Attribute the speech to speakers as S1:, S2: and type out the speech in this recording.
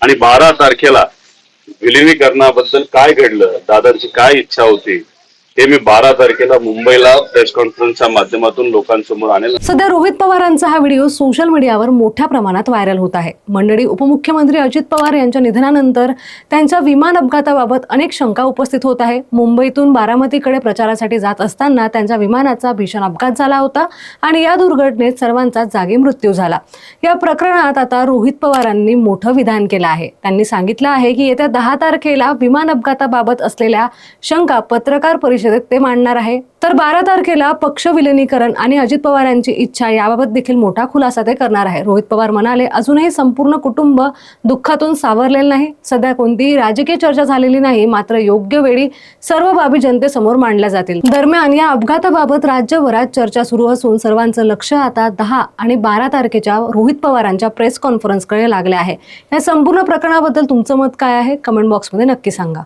S1: आणि 12 तारखेला विलिनीकरणाबद्दल काय घडलं, दादांची काय इच्छा होती, हे मी 12 तारखेला मुंबईला प्रेस कॉन्फरन्सच्या माध्यमातून लोकांसमोर आणेल.
S2: सध्या रोहित पवारांचा हा व्हिडिओ सोशल मीडियावर मोठ्या प्रमाणात व्हायरल होत आहे. मंडळी, उपमुख्यमंत्री अजित पवार यांच्या निधनानंतर त्यांच्या विमान अपघाताबाबत अनेक शंका उपस्थित होत आहे. मुंबईतून बारामतीकडे प्रचारासाठी जात असताना त्यांच्या विमानाचा भीषण अपघात झाला होता आणि या दुर्घटनेत सर्वांचा जागी मृत्यू झाला. या प्रकरणात आता रोहित पवारांनी मोठं विधान केलं आहे. त्यांनी सांगितलं आहे की येत्या 10 तारखेला विमान अपघाताबाबत असलेल्या शंका पत्रकार परिषदेत ते मांडणार आहे. तर 12 तारखेला पक्ष विलिनीकरण आणि अजित पवारांची इच्छा याबाबत देखील मोठा खुलासा ते करणार आहे. रोहित पवार म्हणाले, अजूनही संपूर्ण कुटुंब दुःखातून सावरलेलं नाही. सध्या कोणतीही राजकीय चर्चा झालेली नाही, मात्र योग्य वेळी सर्व बाबी जनतेसमोर मांडल्या जातील. दरम्यान या अपघाताबाबत राज्यभरात चर्चा सुरू असून सर्वांचं लक्ष आता 10 आणि 12 तारखेच्या रोहित पवारांच्या प्रेस कॉन्फरन्सकडे लागले आहे. या संपूर्ण प्रकरणाबद्दल तुमचं मत काय आहे? कमेंट बॉक्समध्ये नक्की सांगा.